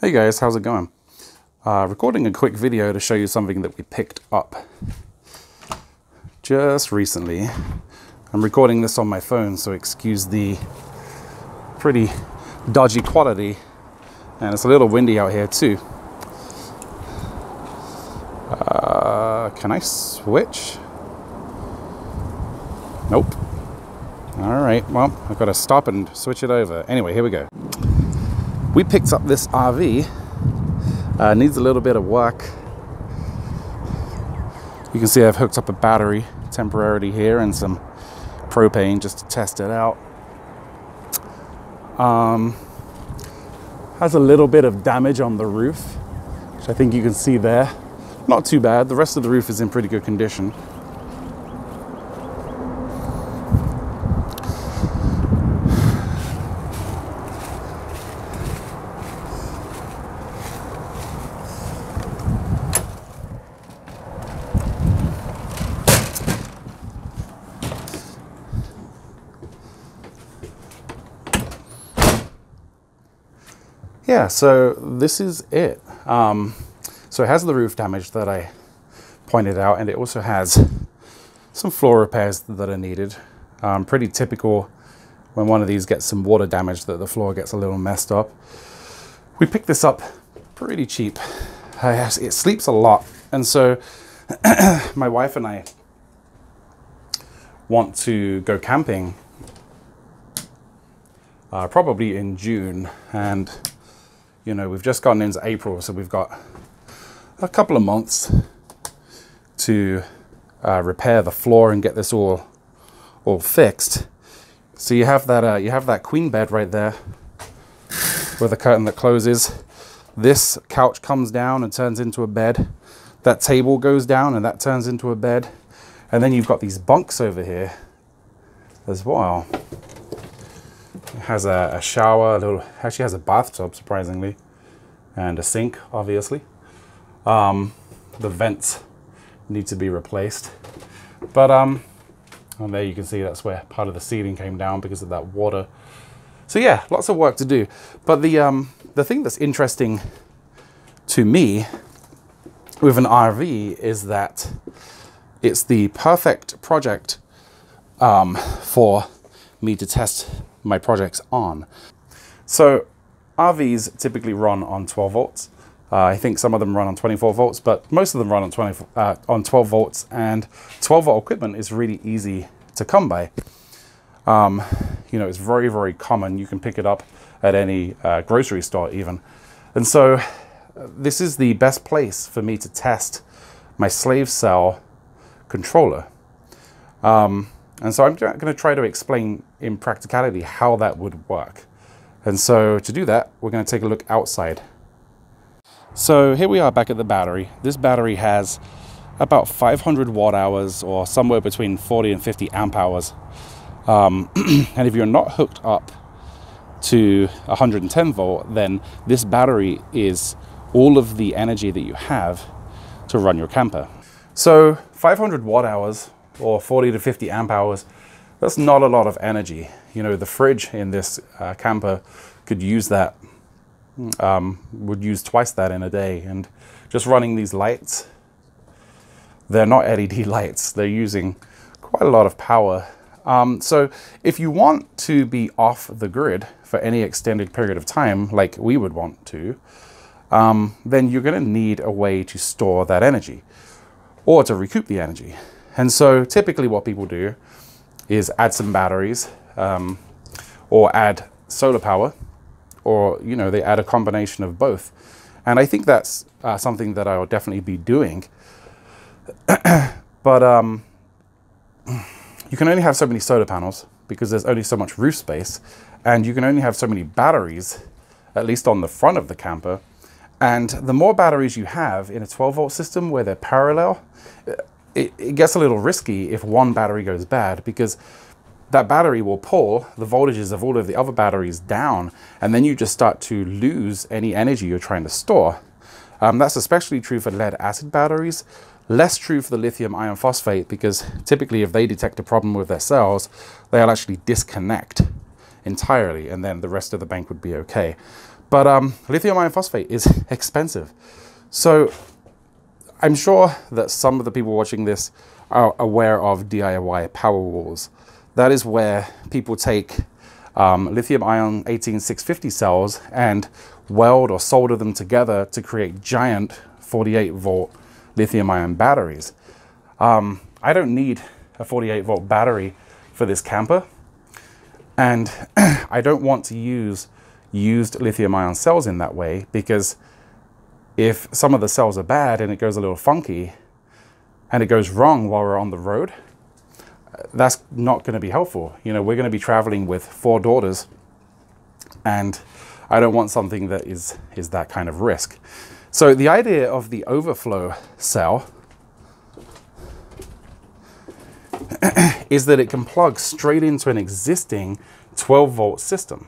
Hey guys, how's it going? Recording a quick video to show you something that we picked up just recently. I'm recording this on my phone, so excuse the pretty dodgy quality, and it's a little windy out here too. Can I switch? Nope. All right, well, I've got to stop and switch it over. Anyway, here we go. We picked up this RV. Needs a little bit of work. You can see I've hooked up a battery temporarily here and some propane just to test it out. Has a little bit of damage on the roof, which I think you can see there. Not too bad. The rest of the roof is in pretty good condition. Yeah, so this is it. So it has the roof damage that I pointed out, and it also has some floor repairs that are needed. Pretty typical when one of these gets some water damage that the floor gets a little messed up. We picked this up pretty cheap. It sleeps a lot, and so my wife and I want to go camping probably in June, and you know, we've just gotten into April, so we've got a couple of months to repair the floor and get this all fixed. So you have that queen bed right there with a curtain that closes. This couch comes down and turns into a bed. That table goes down and that turns into a bed. And then you've got these bunks over here as well. It has a shower, actually has a bathtub, surprisingly, and a sink, obviously. The vents need to be replaced, but and there you can see that's where part of the ceiling came down because of that water. So yeah, lots of work to do. But the thing that's interesting to me with an RV is that it's the perfect project for me to test my projects on. So RVs typically run on 12 volts. I think some of them run on 24 volts, but most of them run on 12 volts, and 12 volt equipment is really easy to come by. You know, it's very, very common. You can pick it up at any grocery store even. And so this is the best place for me to test my slave cell controller. And so I'm going to try to explain in practicality how that would work. And so to do that, we're going to take a look outside. So here we are back at the battery. This battery has about 500 watt hours, or somewhere between 40 and 50 amp hours. And if you're not hooked up to 110 volt, then this battery is all of the energy that you have to run your camper. So 500 watt hours or 40 to 50 amp hours, that's not a lot of energy. You know, the fridge in this camper could use that, would use twice that in a day. And just running these lights, they're not LED lights, they're using quite a lot of power. So if you want to be off the grid for any extended period of time, like we would want to, then you're going to need a way to store that energy or to recoup the energy. And so typically what people do is add some batteries, or add solar power, or, you know, they add a combination of both. And I think that's something that I will definitely be doing. But you can only have so many solar panels because there's only so much roof space, and you can only have so many batteries, at least on the front of the camper. And the more batteries you have in a 12 volt system where they're parallel, it gets a little risky if one battery goes bad, because that battery will pull the voltages of all of the other batteries down, and then you just start to lose any energy you're trying to store. That's especially true for lead acid batteries, less true for the lithium iron phosphate, because typically if they detect a problem with their cells, they'll actually disconnect entirely, and then the rest of the bank would be okay. But lithium iron phosphate is expensive. So I'm sure that some of the people watching this are aware of DIY power walls. That is where people take lithium ion 18650 cells and weld or solder them together to create giant 48 volt lithium ion batteries. I don't need a 48 volt battery for this camper, and I don't want to use used lithium ion cells in that way, because if some of the cells are bad and it goes a little funky and it goes wrong while we're on the road, that's not going to be helpful. You know, we're going to be traveling with 4 daughters, and I don't want something that is that kind of risk. So the idea of the overflow cell is that it can plug straight into an existing 12 volt system.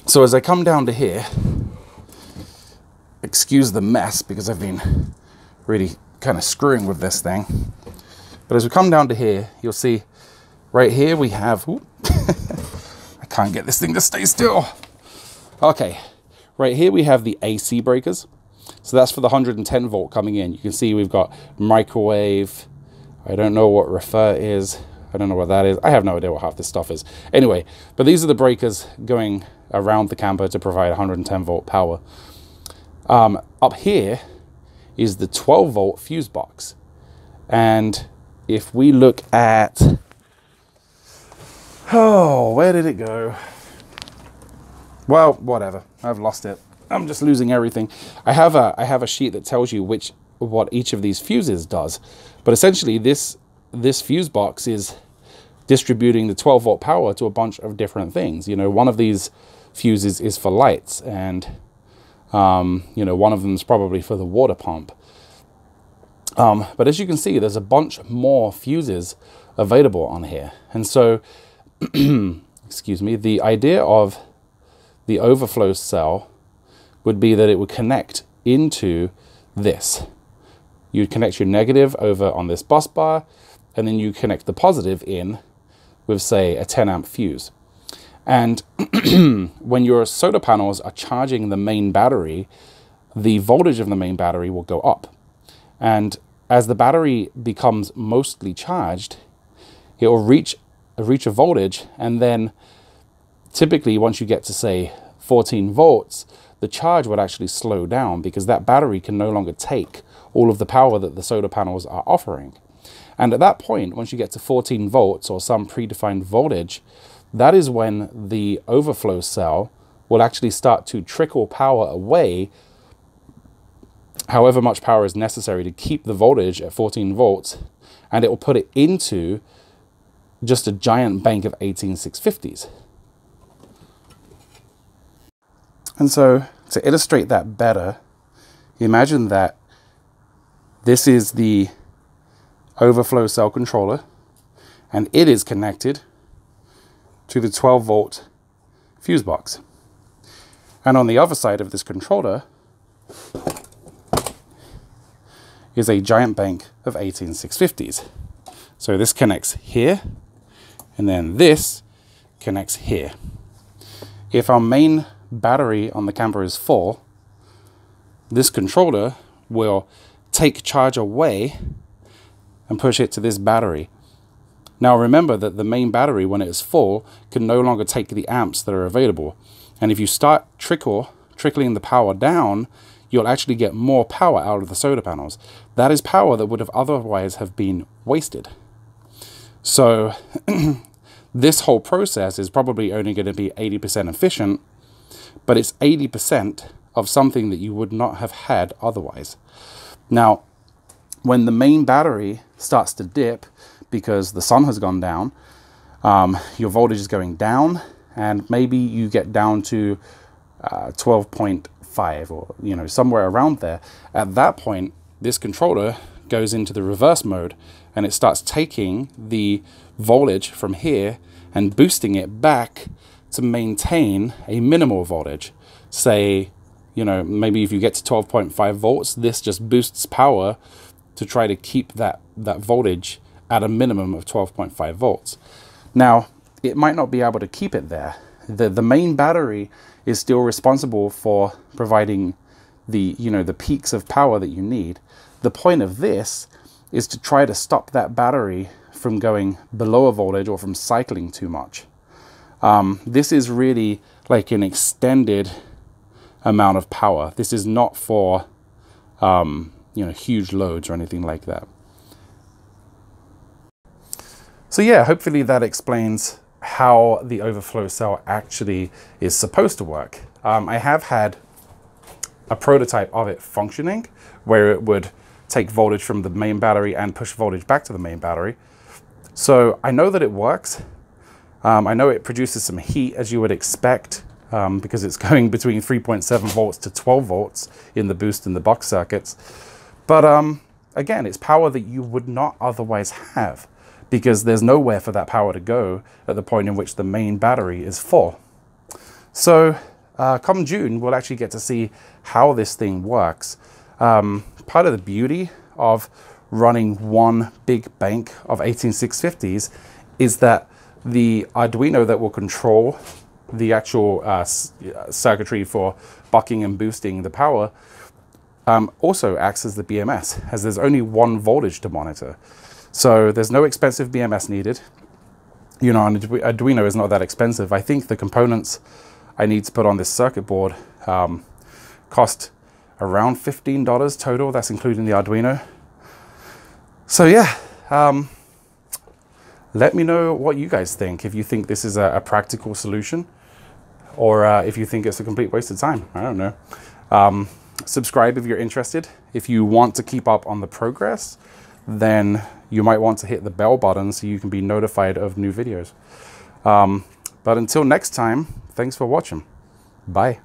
So as I come down to here, excuse the mess because I've been really kind of screwing with this thing. But as we come down to here, you'll see right here we have, I can't get this thing to stay still. Okay, right here we have the AC breakers. So that's for the 110 volt coming in. You can see we've got microwave. I don't know what refer is. I don't know what that is. I have no idea what half this stuff is. Anyway, but these are the breakers going around the camper to provide 110 volt power. Up here is the 12 volt fuse box. And if we look at, oh, where did it go? Well, whatever, I've lost it. I'm just losing everything. I have a sheet that tells you what each of these fuses does. But essentially this fuse box is distributing the 12 volt power to a bunch of different things. You know, one of these fuses is for lights, and you know, one of them is probably for the water pump. But as you can see, there's a bunch more fuses available on here. And so, excuse me, the idea of the overflow cell would be that it would connect into this. You'd connect your negative over on this bus bar, and then you connect the positive in with, say, a 10 amp fuse. And when your solar panels are charging the main battery, the voltage of the main battery will go up. And as the battery becomes mostly charged, it will reach a voltage, and then typically once you get to, say, 14 volts, the charge would actually slow down, because that battery can no longer take all of the power that the solar panels are offering. And at that point, once you get to 14 volts or some predefined voltage, that is when the overflow cell will actually start to trickle power away, however much power is necessary to keep the voltage at 14 volts, and it will put it into just a giant bank of 18650s. And so, to illustrate that better, imagine that this is the overflow cell controller, and it is connected to the 12 volt fuse box. And on the other side of this controller is a giant bank of 18650s. So this connects here, and then this connects here. If our main battery on the camper is full, this controller will take charge away and push it to this battery. Now remember that the main battery, when it is full, can no longer take the amps that are available. And if you start trickling the power down, you'll actually get more power out of the solar panels. That is power that would have otherwise have been wasted. So this whole process is probably only going to be 80% efficient, but it's 80% of something that you would not have had otherwise. Now, when the main battery starts to dip because the sun has gone down, your voltage is going down, and maybe you get down to 12.5 or, you know, somewhere around there. At that point, this controller goes into the reverse mode, and it starts taking the voltage from here and boosting it back to maintain a minimal voltage. Say, you know, maybe if you get to 12.5 volts, this just boosts power to try to keep that voltage at a minimum of 12.5 volts. Now, it might not be able to keep it there. The main battery is still responsible for providing the, you know, the peaks of power that you need. The point of this is to try to stop that battery from going below a voltage or from cycling too much. This is really like an extended amount of power. This is not for, you know, huge loads or anything like that. So yeah, hopefully that explains how the overflow cell actually is supposed to work. I have had a prototype of it functioning where it would take voltage from the main battery and push voltage back to the main battery. So I know that it works. I know it produces some heat, as you would expect, because it's going between 3.7 volts to 12 volts in the boost and the buck circuits. But again, it's power that you would not otherwise have, because there's nowhere for that power to go at the point in which the main battery is full. So come June, we'll actually get to see how this thing works. Part of the beauty of running one big bank of 18650s is that the Arduino that will control the actual circuitry for bucking and boosting the power also acts as the BMS, as there's only one voltage to monitor. So there's no expensive BMS needed. You know, an Arduino is not that expensive. I think the components I need to put on this circuit board cost around $15 total. That's including the Arduino. So yeah, let me know what you guys think. If you think this is a practical solution, or if you think it's a complete waste of time. I don't know. Subscribe if you're interested. If you want to keep up on the progress, then you might want to hit the bell button so you can be notified of new videos. But until next time, thanks for watching. Bye.